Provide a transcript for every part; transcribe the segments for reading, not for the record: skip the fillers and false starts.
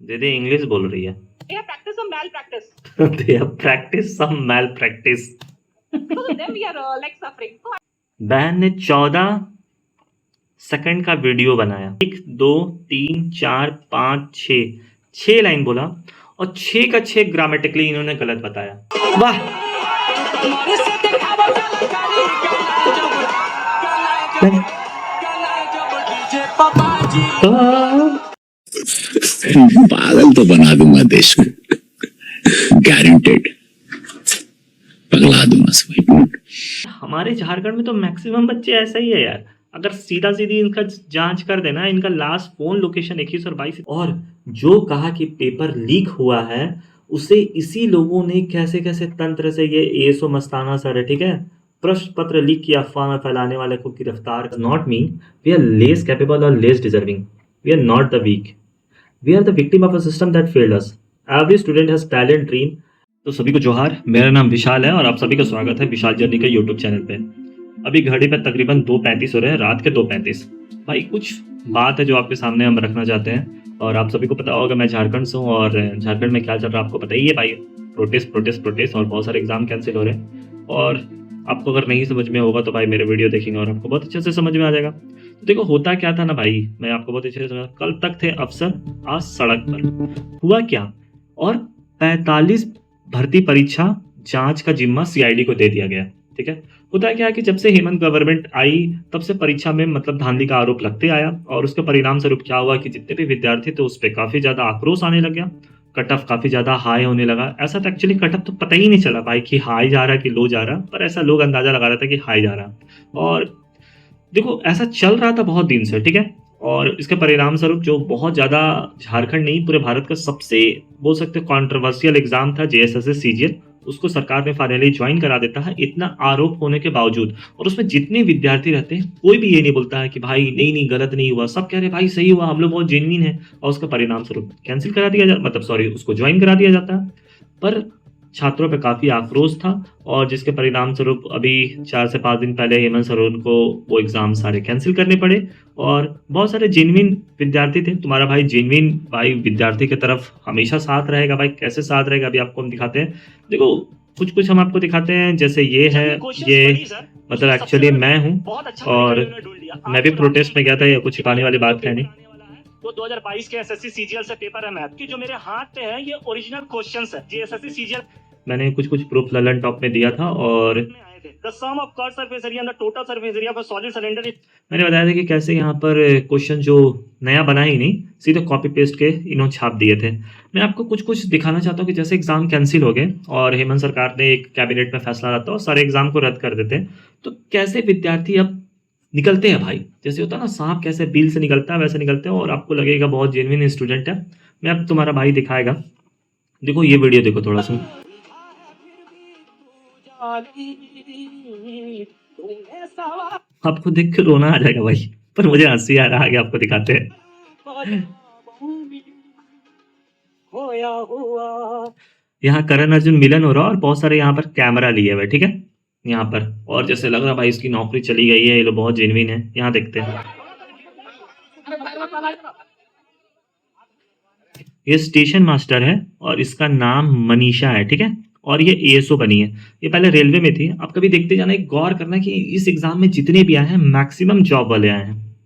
दीदी इंग्लिश बोल रही है। They have practiced some malpractice. They have practiced some malpractice. Because of them, we are like suffering. So बहन ने 14 second का वीडियो बनाया, 1 2 3 4 5 6 लाइन बोला और 6 का 6 ग्रामेटिकली इन्होंने गलत बताया। वाह, पागल तो बना दूंगा देश में, गारंटेड पगला दूंगा सब। हमारे झारखंड में तो मैक्सिमम बच्चे ऐसा ही है यार। अगर सीधा सीधी इनका जांच कर देना, इनका लास्ट फोन लोकेशन 2122 और जो कहा कि पेपर लीक हुआ है उसे इसी लोगों ने कैसे कैसे तंत्र से, ये एएसओ मस्ताना सर है, ठीक है, प्रश्न पत्र लीक की अफवाह में फैलाने वाले को गिरफ्तार। Not mean we are less capable और less deserving, we are not the weak, we are the victim of a system that failed us. Every student has talent, dream. तो सभी को जोहार, मेरा नाम विशाल है और आप सभी का स्वागत है विशाल जर्नी के यूट्यूब चैनल पे। अभी घड़ी पे तकरीबन 2:35 हो रहे हैं, रात के 2:35। भाई कुछ बात है जो आपके सामने हम रखना चाहते हैं और आप सभी को पता होगा मैं झारखंड से हूँ और झारखंड में क्या चल रहा है आपको पता ही है भाई। प्रोटेस्ट और बहुत सारे एग्जाम कैंसिल हो रहे हैं और आपको अगर नहीं समझ में होगा तो भाई मेरे वीडियो देखेंगे और आपको बहुत अच्छे से समझ में आ जाएगा। तो देखो होता क्या था ना भाई, मैं आपको बहुत अच्छे से समझा। कल तक थे अफसर, आज सड़क पर। हुआ क्या, और 45 भर्ती परीक्षा जांच का जिम्मा सीआईडी को दे दिया गया, ठीक है। होता क्या है कि जब से हेमंत गवर्नमेंट आई तब से परीक्षा में मतलब धांधली का आरोप लगते आया और उसके परिणाम स्वरूप क्या हुआ कि जितने भी विद्यार्थी थे उस पर काफी ज्यादा आक्रोश आने लग गया, कट ऑफ काफी ज्यादा हाई होने लगा। ऐसा तो एक्चुअली कट ऑफ तो पता ही नहीं चला भाई कि हाई जा रहा है कि लो जा रहा, पर ऐसा लोग अंदाजा लगा रहा था कि हाई जा रहा। और देखो ऐसा चल रहा था बहुत दिन से, ठीक है। और इसके परिणाम स्वरूप जो बहुत ज्यादा झारखंड नहीं पूरे भारत का सबसे बोल सकते कंट्रोवर्शियल एग्जाम था जेएसएससी सीजीएल, उसको सरकार ने फाइनली ज्वाइन करा देता है इतना आरोप होने के बावजूद। और उसमें जितने विद्यार्थी रहते हैं कोई भी ये नहीं बोलता है कि भाई नहीं गलत नहीं हुआ, सब कह रहे भाई सही हुआ, हम लोग बहुत जेन्युइन है। और उसका परिणाम स्वरूप कैंसिल करा दिया जाता, मतलब सॉरी उसको ज्वाइन करा दिया जाता है। पर छात्रों पे काफी आक्रोश था और जिसके परिणाम स्वरूप अभी 4 से 5 दिन पहले हेमंत सोरेन को वो एग्जाम सारे कैंसिल करने पड़े। और बहुत सारे जेन्युइन विद्यार्थी थे, तुम्हारा भाई जेन्युइन भाई विद्यार्थी की तरफ हमेशा साथ रहेगा भाई। कैसे साथ रहेगा अभी आपको हम दिखाते हैं। देखो कुछ हम आपको दिखाते हैं, जैसे ये है, ये मतलब एक्चुअली मैं हूँ और मैं भी प्रोटेस्ट में गया था, ये कुछ छिपाने वाली बात है नहीं। तो 2022 के एसएससी सीजीएल से पेपर है मैथ की, जो मेरे हाथ पे है ये ओरिजिनल क्वेश्चंस है जी एसएससी सीजीएल। मैंने कुछ प्रूफ ललन टॉप में दिया था और the sum of curve surface area and the total surface area for solid cylinder. मैंने बताया था कि कैसे यहाँ पर क्वेश्चन जो नया बना ही नहीं, सीधे कॉपी पेस्ट के इन्होंने छाप दिए थे। मैं आपको कुछ दिखाना चाहता हूँ कि जैसे एग्जाम कैंसिल हो गए और हेमंत सरकार ने एक कैबिनेट में फैसला लाता और सारे एग्जाम को रद्द कर देते, तो कैसे विद्यार्थी अब निकलते हैं भाई। जैसे होता है ना सांप कैसे बिल से निकलता है वैसे निकलते हैं और आपको लगेगा बहुत जेन्युइन स्टूडेंट है। मैं अब तुम्हारा भाई दिखाएगा, देखो ये वीडियो देखो थोड़ा सा, आपको देख के रोना आ जाएगा भाई, पर मुझे हंसी आ रहा है, आगे आपको दिखाते हैं। यहाँ करण अर्जुन मिलन हो रहा है और बहुत सारे यहाँ पर कैमरा लिए हुए, ठीक है यहाँ पर। और जैसे लग रहा भाई इसकी नौकरी चली गई है, ये लोग बहुत जेन्युइन है। यहाँ देखते हैं, ये स्टेशन मास्टर है और इसका नाम मनीषा है, ठीक है। और ये एएसओ बनी है, ये पहले रेलवे में थी। आप कभी देखते जाना, एक गौर करना कि इस एग्जाम में जितने भी आए हैं मैक्सिमम जॉब वाले आए हैं।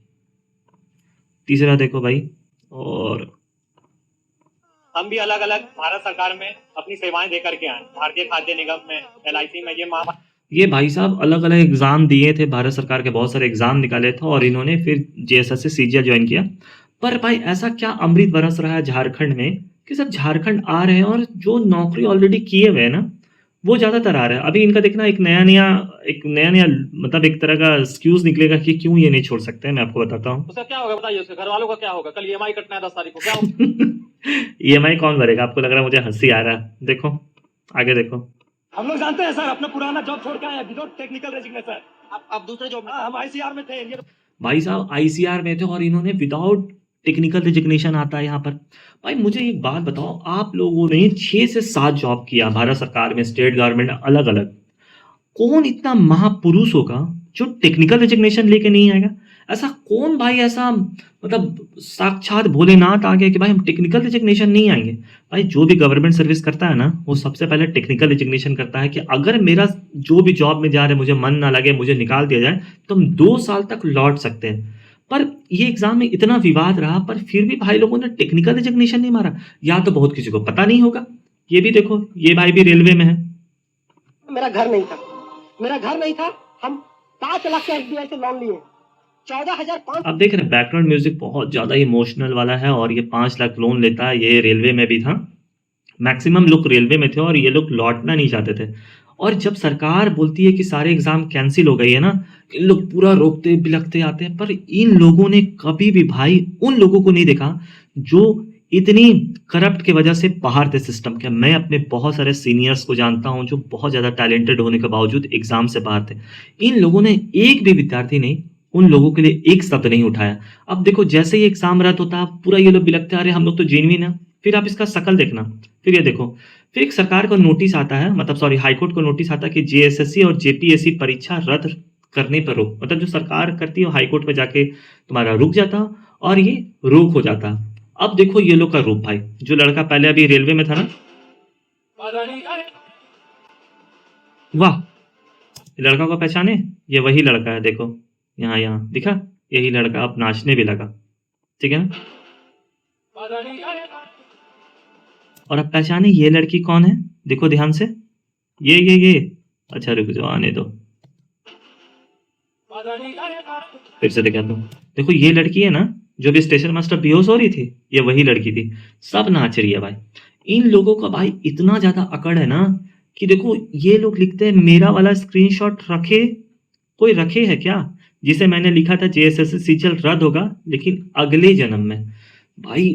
तीसरा देखो भाई, और हम भी अलग अलग भारत सरकार में अपनी सेवाएं दे करके आए, भारतीय खाद्य निगम में, एलआईसी में। ये भाई साहब अलग अलग एग्जाम दिए थे, भारत सरकार के बहुत सारे एग्जाम निकाले थे और इन्होंने फिर जेएसएससी सीजीएल ज्वाइन किया। पर भाई ऐसा क्या अमृत बरस रहा है झारखंड में कि सब झारखंड आ रहे हैं और जो नौकरी ऑलरेडी किए हुए हैं ना वो ज्यादातर आ रहा है। अभी इनका देखना एक नया नया मतलब एक तरह का एक्सक्यूज निकलेगा कि क्यों ये नहीं छोड़ सकते हैं। मैं आपको बताता हूँ उसका क्या होगा, बताइए। उसके घर वालों का क्या होगा, कल ईएमआई कटना है 10 तारीख को, क्या होगा? ईएमआई कौन भरेगा? आपको लग रहा है मुझे हंसी आ रहा है, देखो आगे देखो। हम लोग जानते हैं सर, अपना पुराना जॉब छोड़ के आए विदाउट टेक्निकल रेजिग्नेशन। अब दूसरे जॉब में हम आईसीआर में थे। भाई साहब आईसीआर में थे और इन्होंने विदाउट टेक्निकल रेजिग्नेशन आता है यहाँ पर। भाई मुझे एक बात बताओ, आप लोगों ने 6 से 7 जॉब किया भारत सरकार में, स्टेट गवर्नमेंट अलग अलग, कौन इतना महापुरुष होगा जो टेक्निकल रेजिग्नेशन लेके नहीं आएगा? ऐसा कौन भाई, ऐसा मतलब साक्षात भोलेनाथ आ गया कि भाई हम टेक्निकल रिजिग्नेशन नहीं आएंगे। भाई जो भी गवर्नमेंट सर्विस करता है ना, वो सबसे पहले टेक्निकल रिजिग्नेशन करता है कि अगर मेरा जो भी जॉब में जा रहा है मुझे मन ना लगे, मुझे निकाल दिया जाए, तो हम 2 साल तक लौट सकते हैं। पर ये एग्जाम में इतना विवाद रहा, पर फिर भी भाई लोगों ने टेक्निकल रिजिग्नेशन नहीं मारा, या तो बहुत किसी को पता नहीं होगा। ये भी देखो, ये भाई भी रेलवे में है। मेरा घर नहीं था, मेरा घर नहीं था, हम 5 लाख के SBI से लोन लिए, 14,500। आप देख रहे हैं बैकग्राउंड म्यूजिक बहुत ज्यादा इमोशनल वाला है, और ये 5 लाख लोन लेता है। ये रेलवे में भी था, मैक्सिमम लोग रेलवे में थे और ये लोग लौटना नहीं चाहते थे। और जब सरकार बोलती है कि सारे एग्जाम कैंसिल हो गई है ना, इन लोग पूरा रोकते बिलखते आते हैं। पर इन लोगों ने कभी भी भाई उन लोगों को नहीं देखा जो इतनी करप्ट की वजह से बाहर थे सिस्टम के। मैं अपने बहुत सारे सीनियर्स को जानता हूं जो बहुत ज्यादा टैलेंटेड होने के बावजूद एग्जाम से बाहर थे। इन लोगों ने, एक भी विद्यार्थी ने उन लोगों के लिए एक शब्द नहीं उठाया। अब देखो जैसे ही एग्जाम रद्द होता पूरा ये लोग बिलखते आ रहे, हम लोग तो जेन्युइन है। फिर आप इसका शकल देखना, फिर ये देखो, फिर एक सरकार को नोटिस आता है, मतलब सॉरी हाईकोर्ट को नोटिस आता है कि JSSC और JPSC परीक्षा रद्द करने पर रोक, मतलब जो सरकार करती है हाईकोर्ट में जाके तुम्हारा रुक जाता और ये रोक हो जाता। अब देखो ये लोग का रूप भाई, जो लड़का पहले अभी रेलवे में था ना, वाह, लड़का को पहचाने, ये वही लड़का है। देखो यहाँ यहाँ दिखा, यही लड़का अब नाचने भी लगा, ठीक है ना। और अब पहचाने ये लड़की कौन है, देखो ध्यान से, ये अच्छा रुक जाओ, आने दो, फिर से दिखा दो। देखो ये लड़की है ना जो भी स्टेशन मास्टर बेहोश हो रही थी, ये वही लड़की थी। सब नाच रही है भाई। इन लोगों का भाई इतना ज्यादा अकड़ है ना कि देखो ये लोग लिखते हैं मेरा वाला स्क्रीनशॉट रखे, कोई रखे है क्या, जिसे मैंने लिखा था JSSC सीजल रद्द होगा लेकिन अगले जन्म में। भाई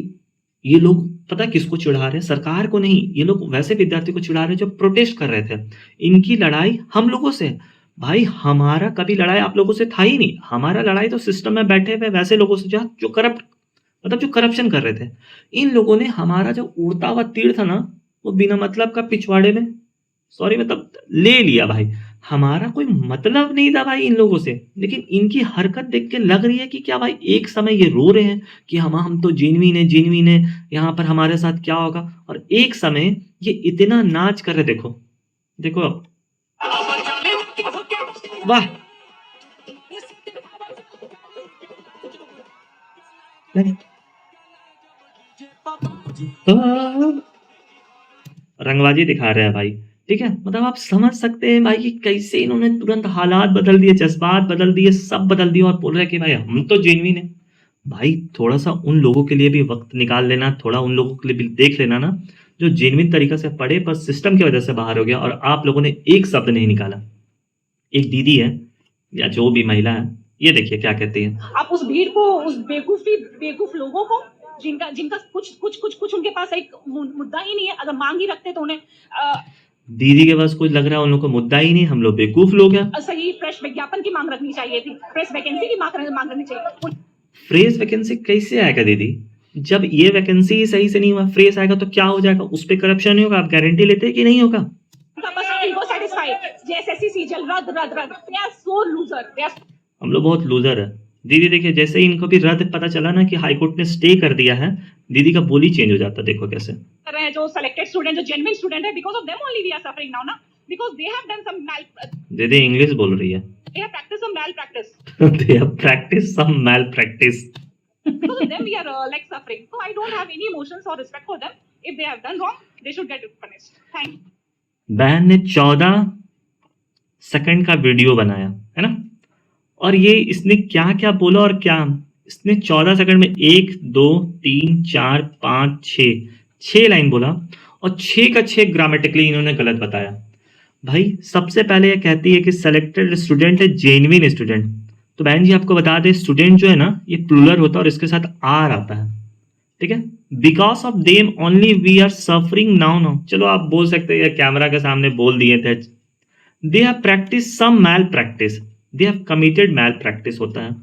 ये लोग पता किसको चिढ़ा रहे हैं, सरकार को नहीं, ये लोग वैसे विद्यार्थी को चिढ़ा रहे हैं जो प्रोटेस्ट कर रहे थे। इनकी लड़ाई हम लोगों से, भाई हमारा कभी लड़ाई आप लोगों से था ही नहीं। हमारा लड़ाई तो सिस्टम में बैठे हुए वैसे लोगों से जो करप्ट, मतलब जो करप्शन कर रहे थे। इन लोगों ने हमारा जो उड़ता हुआ तीर था ना, वो बिना मतलब का पिछवाड़े में, सॉरी मतलब ले लिया भाई। हमारा कोई मतलब नहीं था भाई इन लोगों से, लेकिन इनकी हरकत देख के लग रही है कि क्या भाई एक समय ये रो रहे हैं कि हम तो जेन्युइन है, यहाँ पर हमारे साथ क्या होगा, और एक समय ये इतना नाच कर रहे। देखो देखो अब, वाह, रंगबाजी दिखा रहे हैं भाई, ठीक है। मतलब आप समझ सकते हैं भाई कि कैसे इन्होंने तुरंत हालात बदल दिए, जज्बात बदल दिए, सब बदल दिए, और बोल रहे हैं कि भाई हम तो जेन्युइन है। भाई थोड़ा सा उन लोगों के लिए भी वक्त निकाल लेना, थोड़ा उन लोगों के लिए भी देख लेना ना जो जेन्युइन तरीका से पढ़े पर सिस्टम की वजह से बाहर हो गया, और आप लोगों ने एक शब्द नहीं निकाला। एक दीदी है या जो भी महिला है, ये देखिए क्या कहती है। आप उस भीड़ को, उस बेवकूफ लोगों को, जिनका जिनका कुछ उनके पास एक मुद्दा ही नहीं है, अगर मांग ही रखते तो उन्हें दीदी के पास कुछ लग रहा है उन लोग को मुद्दा ही नहीं, हम लोग बेवकूफ लोग हैं। सही फ्रेश विज्ञापन की मांग रखनी चाहिए थी, फ्रेश वैकेंसी की मांग रखनी चाहिए। फ्रेश वैकेंसी कैसे आएगा दीदी, जब ये वैकेंसी ही सही से नहीं हुआ, फ्रेश आएगा तो क्या हो जाएगा, उस पर करप्शन नहीं होगा, आप गारंटी लेते हैं कि नहीं होगा। हम लोग बहुत लूजर है दीदी। देखिए जैसे ही इनको भी रद्द पता चला ना कि हाईकोर्ट ने स्टे कर दिया है, दीदी का बोली चेंज हो जाता। देखो कैसे जो सेलेक्टेड स्टूडेंट, जो जेन्युइन स्टूडेंट है, because of them only we are suffering now ना, because they have done some दीदी इंग्लिश बोल रही है। they have practiced some malpractice. They have practiced some malpractice. Because of them we are like suffering. So I don't have any emotions or respect for them. If they have done wrong, they should get punished. Thank you. बहन ने 14 second का video बनाया है ना, और ये इसने क्या क्या बोला, और क्या इसने 14 सेकंड में 1 2 3 4 5 6 लाइन बोला, और 6 का 6 ग्रामेटिकली इन्होंने गलत बताया। भाई सबसे पहले ये कहती है कि सेलेक्टेड स्टूडेंट है जेन्युइन स्टूडेंट, तो बहन जी आपको बता दें स्टूडेंट जो है ना ये प्लूरल होता है और इसके साथ आर आता है, ठीक है। Because of them only we are suffering now, चलो आप बोल सकते हैं कैमरा के सामने बोल दिए थे। They have practice some malpractice, they have committed malpractice होता है।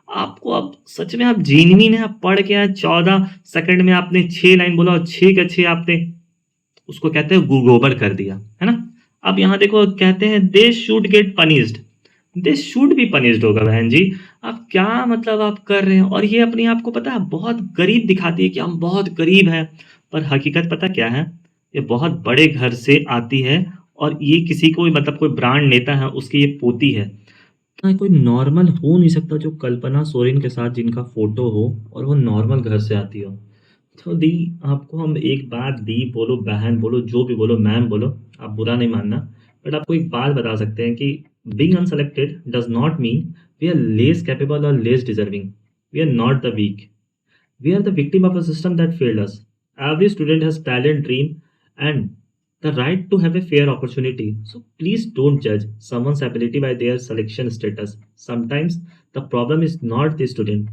आपको अब सच में आप जेन्युइन है, आप पढ़ के आए, 14 सेकंड में आपने 6 लाइन बोला और 6 का 6 आपने उसको कहते हैं गोबर कर दिया, है ना। अब यहाँ देखो कहते हैं they should get punished, they should be punished होगा बहन जी। आप क्या मतलब आप कर रहे हैं? और ये अपने आप को पता है बहुत गरीब दिखाती है कि हम बहुत गरीब हैं, पर हकीकत पता क्या है? ये बहुत बड़े घर से आती है और ये किसी को भी मतलब कोई ब्रांड नेता है उसकी ये पोती है। कोई नॉर्मल हो नहीं सकता जो कल्पना सोरेन के साथ जिनका फ़ोटो हो और वो नॉर्मल घर से आती हो। तो दी, आपको हम एक बात, दी बोलो, बहन बोलो, जो भी बोलो, मैम बोलो, आप बुरा नहीं मानना। बट आपको एक बात बता सकते हैं कि being unselected does not mean we are less capable और less deserving. We are not the weak. We are the victim of a system that failed us. Every student has talent, dream, and the right to have a fair opportunity. So please don't judge someone's ability by their selection status. Sometimes the problem is not the student,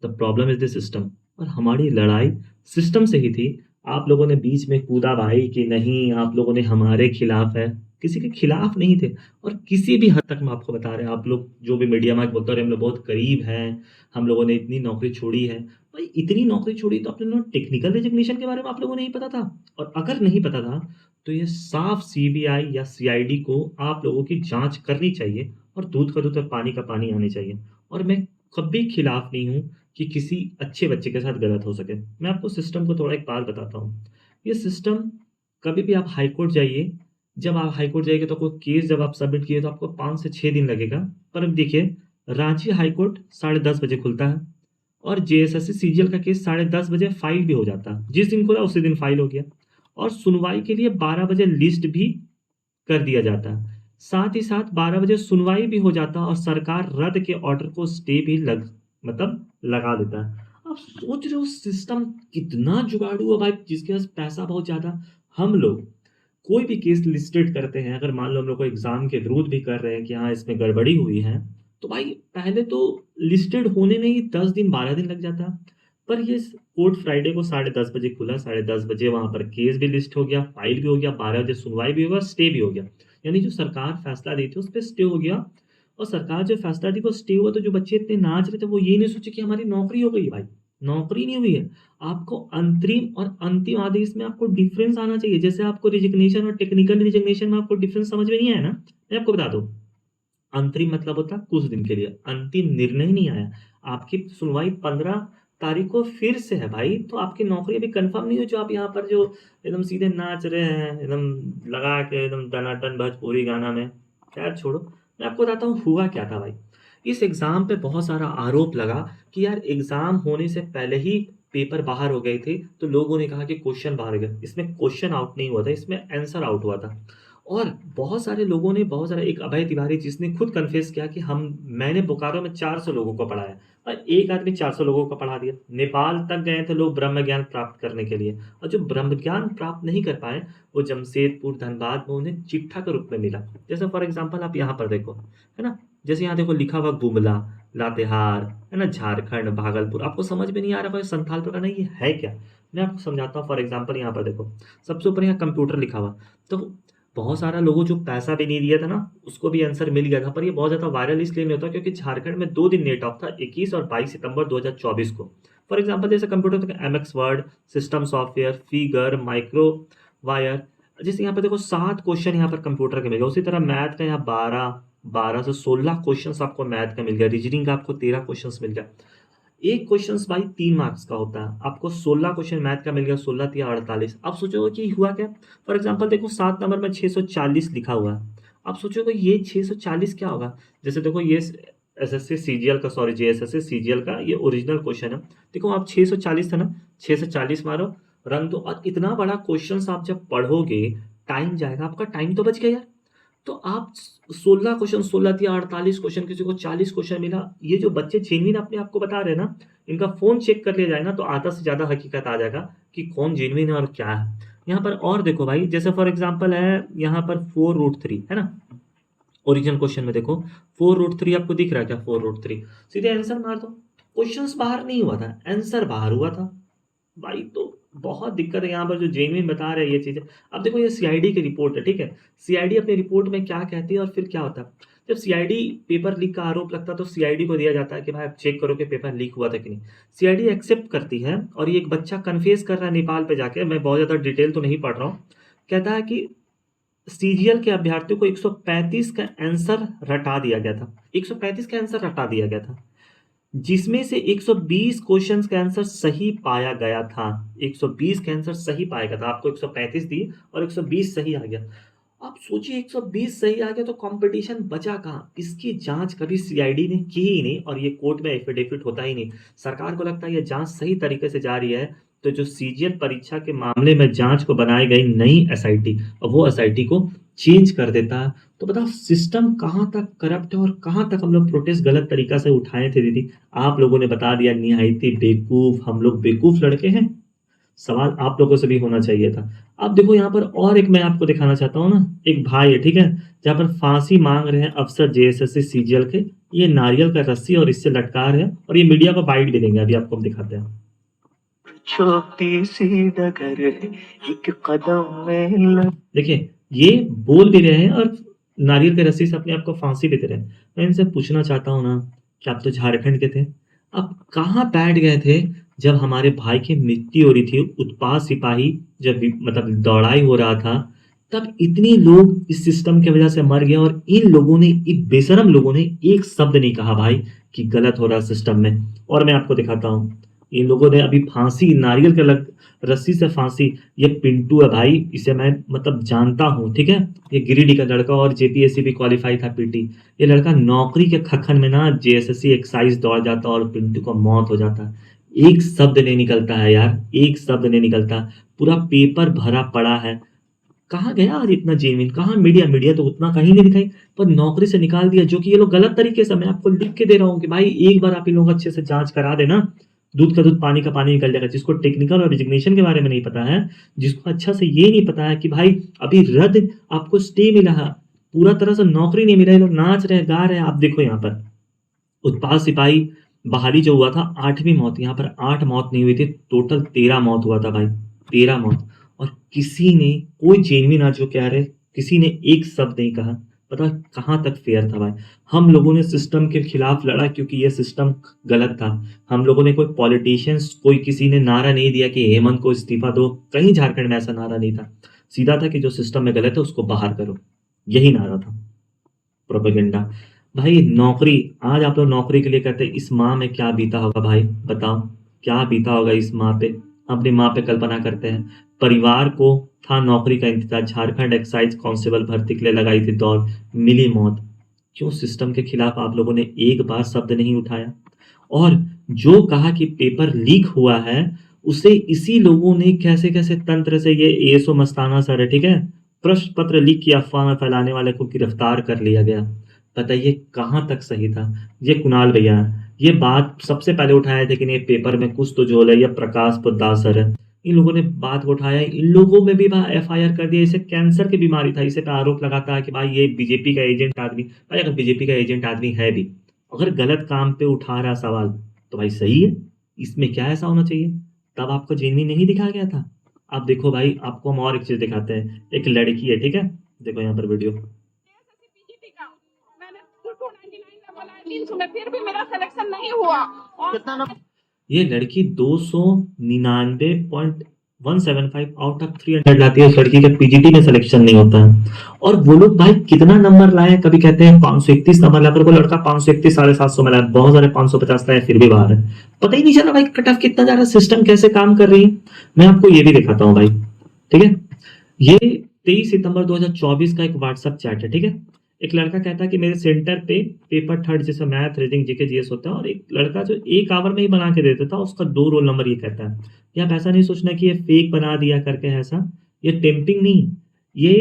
the problem is the system. और हमारी लड़ाई system से ही थी। आप लोगों ने बीच में कूदा भाई कि नहीं आप लोगों ने हमारे खिलाफ है, किसी के खिलाफ नहीं थे। और किसी भी हद तक हम आपको बता रहे हैं, आप लोग जो भी मीडिया में बोलते रहे हम लोग बहुत गरीब हैं, हम लोगों ने इतनी नौकरी छोड़ी है। भाई इतनी नौकरी छोड़ी तो आप लोगों ने टेक्निकल रिजिग्नेशन के बारे में आप लोगों को नहीं पता था। और अगर नहीं पता था तो ये साफ सीबीआई या सीआईडी को आप लोगों की जांच करनी चाहिए और दूध का दूध और पानी का पानी आनी चाहिए। और मैं कभी खिलाफ नहीं हूँ कि किसी अच्छे बच्चे के साथ गलत हो सके। मैं आपको सिस्टम को थोड़ा एक बात बताता हूँ। ये सिस्टम, कभी भी आप हाई कोर्ट जाइए, जब आप हाई कोर्ट जाइएगा तो कोई केस जब आप सबमिट किए तो आपको 5 से 6 दिन लगेगा। पर अब देखिए, रांची हाई कोर्ट 10:30 बजे खुलता है और जेएसएससी सीजीएल का केस 10:30 बजे फाइल भी हो जाता है। जिस दिन खुला उसी दिन फाइल हो गया और सुनवाई के लिए 12 बजे लिस्ट भी कर दिया जाता है। साथ ही साथ 12 बजे सुनवाई भी हो जाता है और सरकार रद्द के ऑर्डर को स्टे भी लगा देता है। आप सोच रहे हो सिस्टम कितना जुगाड़ू है भाई, जिसके पास पैसा बहुत ज़्यादा। हम लोग कोई भी केस लिस्टेड करते हैं, अगर मान लो हम लोग को एग्जाम के विरोध भी कर रहे हैं कि हाँ इसमें गड़बड़ी हुई है, तो भाई पहले तो लिस्टेड होने में ही 10 दिन 12 दिन लग जाता। पर ये कोर्ट फ्राइडे को 10:30 बजे खुला, 10:30 बजे वहां पर केस भी लिस्ट हो गया, फाइल भी हो गया, 12 बजे सुनवाई भी होगा, स्टे भी हो गया। यानी जो सरकार फैसला दी थी उस पर स्टे हो गया। और सरकार जो फैसला दी वो स्टे हुआ, तो जो बच्चे इतने नाच रहे थे वो ये नहीं सोचे कि हमारी नौकरी हो गई। भाई नौकरी नहीं हुई है। आपको अंतरिम और अंतिम आदेश में आपको डिफरेंस आना चाहिए। जैसे आपको रिजिग्नेशन और टेक्निकल रिजिग्नेशन में आपको डिफरेंस समझ में नहीं आया ना, मैं आपको बता दूं। अंतरिम मतलब होता है कुछ दिन के लिए, अंतिम निर्णय नहीं आया। आपकी सुनवाई 15 तारीख को फिर से है भाई, तो आपकी नौकरी अभी कंफर्म नहीं हो। जो आप यहाँ पर जो एकदम सीधे नाच रहे हैं, एकदम लगा के एकदम दनाटन भोजपुरी गाना में, खैर छोड़ो। मैं आपको बताता हूँ हुआ क्या था भाई। इस एग्जाम पे बहुत सारा आरोप लगा कि यार एग्जाम होने से पहले ही पेपर बाहर हो गए थे, तो लोगों ने कहा कि क्वेश्चन बाहर गए। इसमें क्वेश्चन आउट नहीं हुआ था, इसमें आंसर आउट हुआ था। और बहुत सारे लोगों ने, बहुत सारे, एक अभय तिवारी जिसने खुद कन्फेस किया कि मैंने बोकारो में 400 लोगों को पढ़ाया और एक आदमी 400 लोगों को पढ़ा दिया। नेपाल तक गए थे लोग ब्रह्म ज्ञान प्राप्त करने के लिए, और जो ब्रह्म ज्ञान प्राप्त नहीं कर पाए वो जमशेदपुर धनबाद में उन्हें चिट्ठा के रूप में मिला। जैसे फॉर एग्जाम्पल आप यहाँ पर देखो, है ना, जैसे यहाँ देखो लिखा हुआ गुमला, लातेहार, है ना, झारखंड, भागलपुर। आपको समझ में नहीं आ रहा भाई संथाल पर नहीं, ये है क्या? मैं आपको समझाता हूँ। फॉर एग्जाम्पल यहाँ पर देखो, सबसे ऊपर यहाँ कंप्यूटर लिखा हुआ, तो बहुत सारा लोगों जो पैसा भी नहीं दिया था ना उसको भी आंसर मिल गया था। पर ये बहुत ज़्यादा वायरल इसलिए नहीं होता क्योंकि झारखंड में 2 दिन नेट ऑफ था, 21 और 22 सितंबर 2024 को। फॉर एग्जांपल जैसे कंप्यूटर तक MX word, system software, figure, micro wire, जैसे यहाँ पर देखो 7 क्वेश्चन यहाँ पर कंप्यूटर के मिल गया। उसी तरह मैथ का यहाँ 12 से 16 क्वेश्चन आपको मैथ का मिल गया। रीजनिंग का आपको 13 क्वेश्चन मिल गया। एक क्वेश्चन भाई 3 मार्क्स का होता है, आपको 16 क्वेश्चन मैथ का मिल गया, 16 या 48। आप सोचोगे कि हुआ क्या? फॉर एग्जांपल देखो 7 नंबर में 640 लिखा हुआ है। आप सोचोगे ये 640 क्या होगा? जैसे देखो ये एसएससी सीजीएल का, सॉरी जेएसएससी सीजीएल का ये ओरिजिनल क्वेश्चन है। देखो आप 640 था ना, 6 से 40 मारो, रन दो। और इतना बड़ा क्वेश्चन आप जब पढ़ोगे टाइम जाएगा, आपका टाइम तो बच गया यार। तो आप 16 क्वेश्चन, 16 या 48 क्वेश्चन, किसी को 40 क्वेश्चन मिला। ये जो बच्चे जेन्युइन अपने आप को बता रहे हैं ना, इनका फोन चेक कर लिया जाए ना तो आधा से ज्यादा हकीकत आ जाएगा कि कौन जेन्युइन है और क्या है। यहाँ पर और देखो भाई, जैसे फॉर एग्जांपल है यहाँ पर 4√3 है ना, ओरिजिनल क्वेश्चन में देखो 4√3 आपको दिख रहा है क्या? 4√3 सीधे आंसर मार दो। क्वेश्चन बाहर नहीं हुआ था, आंसर बाहर हुआ था भाई। तो बहुत दिक्कत है यहाँ पर जो जेन्युइन बता रहे हैं ये चीजें। अब देखो ये सीआईडी की रिपोर्ट है, ठीक है। सीआईडी अपनी रिपोर्ट में क्या कहती है और फिर क्या होता है? जब सीआईडी पेपर लीक का आरोप लगता है तो सीआईडी को दिया जाता है कि भाई आप चेक करो कि पेपर लीक हुआ था कि नहीं। सीआईडी एक्सेप्ट करती है और ये एक बच्चा कन्फेस कर रहा है नेपाल पे जाके, मैं बहुत ज्यादा डिटेल तो नहीं पढ़ रहा हूँ। कहता है कि सीजीएल के अभ्यर्थियों को 135 का आंसर रटा दिया गया था। 135 का आंसर रटा दिया गया था, जिसमें से 120 क्वेश्चंस का आंसर सही पाया गया था। 120 का आंसर सही पाया गया था, आपको 135 दिए और 120 सही आ गया। आप सोचिए 120 सही आ गया तो कंपटीशन बचा कहाँ? इसकी जांच कभी सीआईडी ने की ही नहीं और ये कोर्ट में एफिडेविट होता ही नहीं। सरकार को लगता है ये जांच सही तरीके से जा रही है, तो जो सीजीएल परीक्षा के मामले में जांच को बनाई गई नई एसआईटी और वो एसआईटी को चेंज कर देता है। तो बताओ सिस्टम कहाँ तक करप्ट है और कहाँ तक हम लोग प्रोटेस्ट गलत तरीका से उठाए थे। दीदी आप लोगों ने बता दिया निहायती बेवकूफ, हम लोग बेवकूफ लड़के हैं। सवाल आप लोगों से भी होना चाहिए था। अब देखो यहाँ पर और एक मैं आपको दिखाना चाहता हूँ ना, एक भाई है, ठीक है, जहाँ पर फांसी मांग रहे हैं अफसर जेएसएससी सीजीएल के। ये नारियल का रस्सी और इससे लटका रहे हैं और ये मीडिया को बाइट भी देंगे, अभी आपको हम दिखाते हैं। छोटी सी डगर एक कदम में देखिए ये बोल भी रहे हैं और नारियल के रस्सी से अपने आप को फांसी भी दे रहे हैं। मैं इनसे पूछना चाहता हूँ ना कि आप तो झारखंड के थे, आप कहाँ बैठ गए थे जब हमारे भाई की मृत्यु हो रही थी? उत्पाद सिपाही जब मतलब दौड़ाई हो रहा था, तब इतने लोग इस सिस्टम की वजह से मर गए और इन लोगों ने, इन बेशरम लोगों ने एक शब्द नहीं कहा भाई कि गलत हो रहा है सिस्टम में। और मैं आपको दिखाता हूँ, इन लोगों ने अभी फांसी, नारियल के रस्सी से फांसी, ये पिंटू है भाई, इसे मैं मतलब जानता हूँ, ठीक है, ये गिरिडीह का लड़का और जेपीएससी भी क्वालिफाई था पीटी। ये लड़का नौकरी के खखन में ना जेएसएससी एक्साइज दौड़ जाता और पिंटू को मौत हो जाता। एक शब्द नहीं निकलता है यार, एक शब्द नहीं निकलता, पूरा पेपर भरा पड़ा है। कहाँ गया आज इतना जेन्युइन? कहाँ मीडिया? मीडिया तो उतना कहीं नहीं दिखाई, पर नौकरी से निकाल दिया, जो कि ये लोग गलत तरीके से, मैं आपको लिख के दे रहा हूँ कि भाई एक बार आप इन लोग अच्छे से जांच करा देना, दूध का दूध पानी का पानी निकल जाएगा। जिसको टेक्निकल और रिजिग्नेशन के बारे में नहीं पता है, जिसको अच्छा से ये नहीं पता है कि भाई अभी रद्द आपको स्टे मिला है, पूरा तरह से नौकरी नहीं मिला, ये लोग नाच रहे गा रहे हैं। आप देखो यहाँ पर उत्पाद सिपाही बहाली जो हुआ था, 8वीं मौत, यहाँ पर 8 मौत नहीं हुई थी, टोटल 13 मौत हुआ था भाई, 13 मौत। और किसी ने, कोई जेनविन आज जो कह रहे, किसी ने एक शब्द नहीं कहा। पता कहाँ तक फेयर था भाई? हम लोगों ने सिस्टम के खिलाफ लड़ा क्योंकि ये सिस्टम गलत था। हम लोगों ने, कोई पॉलिटिशियंस, कोई किसी ने नारा नहीं दिया कि हेमंत को इस्तीफा दो, कहीं झारखंड में ऐसा नारा नहीं था। सीधा था कि जो सिस्टम में गलत है उसको बाहर करो, यही नारा था। प्रोपेगेंडा भाई। नौकरी, आज आप लोग नौकरी के लिए कहते हैं, इस माँ में क्या बीता होगा भाई? बताओ क्या बीता होगा इस माँ पे? अपनी माँ पे कल्पना करते हैं। परिवार को था नौकरी का इंतजार, झारखंड एक्साइज कांस्टेबल भर्ती के लिए लगाई थी दौड़, मिली मौत। क्यों सिस्टम के खिलाफ आप लोगों ने एक बार शब्द नहीं उठाया? और जो कहा कि पेपर लीक हुआ है, उसे इसी लोगों ने कैसे कैसे तंत्र से, ये एएसओ मस्ताना सर है, ठीक है, प्रश्न पत्र लीक की अफवाह में फैलाने वाले को गिरफ्तार कर लिया गया। बताइए कहाँ तक सही था? ये कुणाल भैया ये बात सबसे पहले उठाए थे कि नहीं पेपर में कुछ तो झोल है, या प्रकाश पोद्दार सर है, इन लोगों ने बात को उठाया। इन लोगों में भी एफआईआर कर दिया। इसे कैंसर की बीमारी था, इसे पे आरोप लगाता है कि भाई ये बीजेपी का एजेंट आदमी। भाई अगर बीजेपी का एजेंट आदमी है भी, अगर गलत काम पे उठा रहा सवाल, तो भाई सही है, इसमें क्या ऐसा होना चाहिए? तब आपको जेनविन नहीं दिखा गया था? आप देखो भाई, आपको हम और एक चीज दिखाते हैं। एक लड़की है, ठीक है, देखो यहाँ पर वीडियो। मैंने 299 का बोला है, 300 में फिर भी मेरा सिलेक्शन नहीं हुआ। और कितना नंबर? ये लड़की 299.175 आउट ऑफ 300 लाती है। उस लड़की के पीजीटी में सिलेक्शन नहीं होता है। और वो लोग भाई कितना नंबर लाए, कभी कहते हैं 531 नंबर लाकर, वो लड़का 531 750 में लाया, बहुत सारे 550 लाए, फिर भी बाहर है। पता ही नहीं चला भाई कट ऑफ कितना जा रहा है, सिस्टम कैसे काम कर रही है। मैं आपको ये भी दिखाता हूँ भाई, ठीक है। ये 23 सितंबर 2024 का एक व्हाट्सएप चैट है, ठीक है। एक लड़का कहता है कि मेरे सेंटर पे पेपर थर्ड जैसे मैथ, रीजनिंग, जीके, जीएस होता है, और एक लड़का जो 1 आवर में ही बना के देता था, उसका 2 रोल नंबर ये कहता है। ये आप ऐसा नहीं सोचना कि ये फेक बना दिया करके, ऐसा ये टेम्पिंग नहीं, ये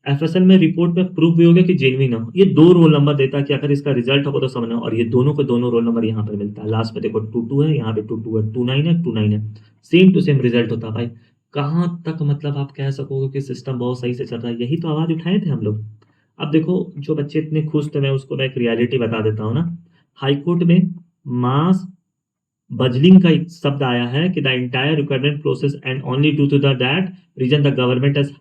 एफएसएल में रिपोर्ट में प्रूफ भी हो गया कि जेन्युइन हो। ये 2 रोल नंबर देता है कि अगर इसका रिजल्ट होगा तो समझना, और ये दोनों को दोनों रोल नंबर यहाँ पर मिलता है। लास्ट में देखो 22 है, यहाँ पे 22 है, 29 है, 29 है, सेम टू सेम रिजल्ट होता है भाई। कहाँ तक मतलब आप कह सकोगे कि सिस्टम बहुत सही से चल रहा है? यही तो आवाज उठाए थे हम लोग। अब देखो जो बच्चे इतने खुश थे, मैं उसको मैं एक रियलिटी बता देता हूँ ना। हाईकोर्ट में मास बजलिंग का एक शब्द आया है कि the entire requirement process and only due to that reason the government has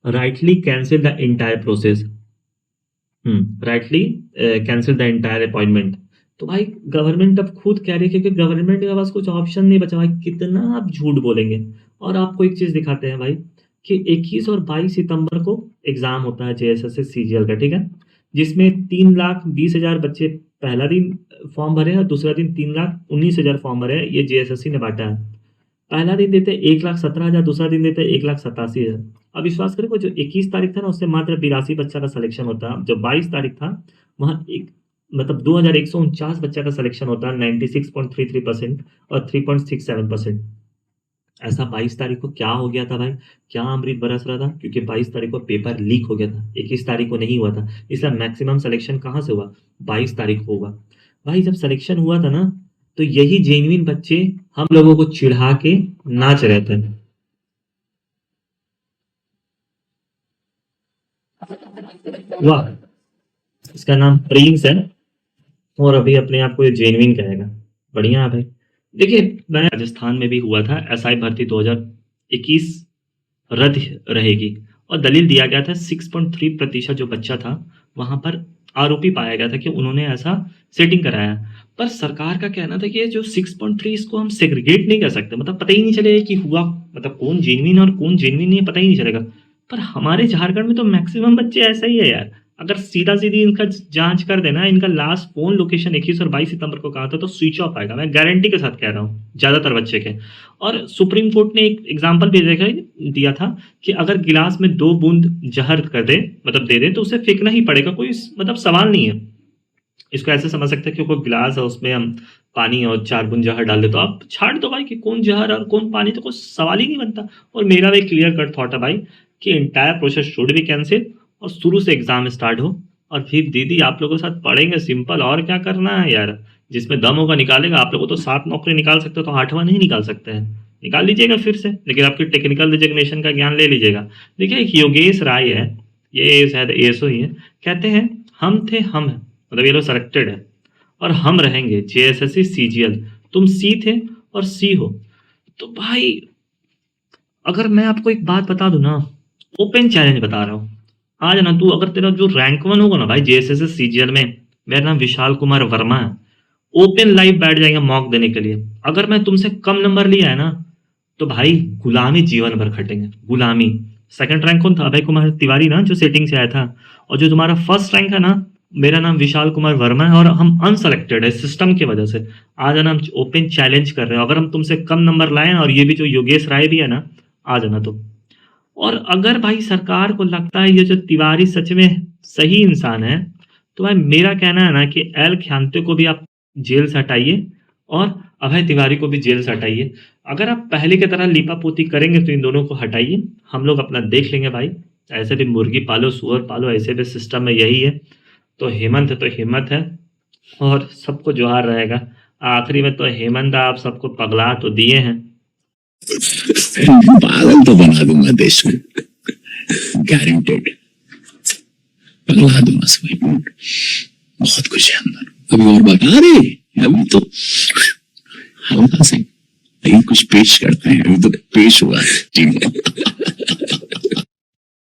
rightly cancel the entire process, rightly cancel the entire appointment. तो भाई गवर्नमेंट अब खुद कह रही है, क्योंकि गवर्नमेंट के पास कुछ ऑप्शन नहीं बचा भाई। कितना आप झूठ बोलेंगे। और आपको एक चीज दिखाते हैं भाई, कि 21 और 22 सितंबर को एग्जाम होता है जेएसएससी सीजीएल का, ठीक है, जिसमें 3,20,000 बच्चे पहला दिन फॉर्म भरे और दूसरा दिन 3,19,000 फॉर्म भरे हैं। ये जेएसएससी ने बांटा है। पहला दिन देते 1,17,000, दूसरा दिन देते 1,87,000। अब विश्वास करें, वो जो 21 तारीख था ना, उससे मात्र 82 बच्चा का सिलेक्शन होता है। जो 22 तारीख था वहाँ एक मतलब 2,149 बच्चा का सिलेक्शन होता है, 96.33% और 3.67%। ऐसा 22 तारीख को क्या हो गया था भाई, क्या अमृत बरस रहा था? क्योंकि 22 तारीख को पेपर लीक हो गया था, 21 तारीख को नहीं हुआ था। इसलिए मैक्सिमम सिलेक्शन कहाँ से हुआ? 22 तारीख को हुआ। भाई जब सिलेक्शन हुआ था ना, तो यही जेन्युइन बच्चे हम लोगों को चिढ़ा के नाच रहे थे। वाह, इसका नाम प्रिंस है और अभी अपने आप को ये जेन्युइन कहेगा। बढ़िया है भाई। देखिए, मैं राजस्थान में भी हुआ था, एसआई भर्ती 2021 रद्द रहेगी और दलील दिया गया था 6.3% जो बच्चा था वहां पर आरोपी पाया गया था कि उन्होंने ऐसा सेटिंग कराया। पर सरकार का कहना था कि ये जो 6.3 इसको हम सेग्रीगेट नहीं कर सकते, मतलब पता ही नहीं चलेगा कि हुआ, मतलब कौन जेन्युइन और कौन जेन्युइन नहीं, पता ही नहीं चलेगा। पर हमारे झारखंड में तो मैक्सिमम बच्चे ऐसा ही है यार। अगर सीधा सीधी इनका जांच कर देना, इनका लास्ट फोन लोकेशन 21 और 22 सितंबर को कहा था तो स्विच ऑफ आएगा, मैं गारंटी के साथ कह रहा हूँ, ज्यादातर बच्चे के। और सुप्रीम कोर्ट ने एक एग्जांपल भी दिया था कि अगर गिलास में 2 बूंद जहर कर दे, मतलब दे दे, तो उसे फेंकना ही पड़ेगा, कोई मतलब सवाल नहीं है। इसको ऐसे समझ सकते हैं कि कोई गिलास है, उसमें हम पानी और 4 बूंद जहर डाल दे तो आप छाट दो भाई कि कौन जहर और कौन पानी, तो कोई सवाल ही नहीं बनता। और मेरा भी क्लियर कट थॉट है भाई कि entire process should be cancel और शुरू से एग्जाम स्टार्ट हो। और फिर दीदी आप लोगों के साथ पढ़ेंगे सिंपल, और क्या करना है यार। जिसमें दम होगा निकालेगा। आप लोगों तो 7 नौकरी निकाल सकते हो, तो 8वां नहीं निकाल सकते हैं, निकाल लीजिएगा फिर से, लेकिन आपकी टेक्निकल डिजिग्नेशन का ज्ञान ले लीजिएगा। देखिए, एक योगेश राय है, ये शायद एएसओ ही है, कहते हैं हम थे हम है, मतलब ये लोग सेलेक्टेड है और हम रहेंगे जेएसएससी सीजीएल, तुम सी थे और सी हो। तो भाई अगर मैं आपको एक बात बता दूं ना, ओपन चैलेंज बता रहा हूँ, आज ना तू, अगर तेरा जो रैंक 1 होगा ना भाई जेएसएससी सीजीएल में, मेरा नाम विशाल कुमार वर्मा है, ओपन लाइव बैठ जाएंगे मॉक देने के लिए। अगर मैं तुमसे कम नंबर लिया है ना, तो भाई गुलामी जीवन भर खटेंगे, गुलामी। सेकंड रैंक कौन था? अभय कुमार तिवारी ना, जो सेटिंग से आया था। और जो तुम्हारा फर्स्ट रैंक है ना, मेरा नाम विशाल कुमार वर्मा है और हम अनसेलेक्टेड है सिस्टम की वजह से। आज हम ओपन चैलेंज कर रहे हैं, अगर हम तुमसे कम नंबर लाए और ये भी जो योगेश राय भी है ना, आ जाना तो। और अगर भाई सरकार को लगता है ये जो तिवारी सच में सही इंसान है, तो भाई मेरा कहना है ना कि एल ख्यांते को भी आप जेल से हटाइए और अभय तिवारी को भी जेल से हटाइए। अगर आप पहले की तरह लीपापोती करेंगे तो इन दोनों को हटाइए, हम लोग अपना देख लेंगे भाई। ऐसे भी मुर्गी पालो सुअर पालो, ऐसे भी सिस्टम में यही है। तो हेमंत है तो हिम्मत है और सबको जोहार रहेगा। आखिरी में तो हेमंत आप सबको पगला तो दिए हैं। पागल तो बना दूंगा देश में, गारंटेड। पगला दूंगा सब, बहुत कुछ है अंदर। अभी और बता रहे, अभी तो हल्का से लेकिन कुछ पेश करते हैं, अभी तो पेश हुआ है।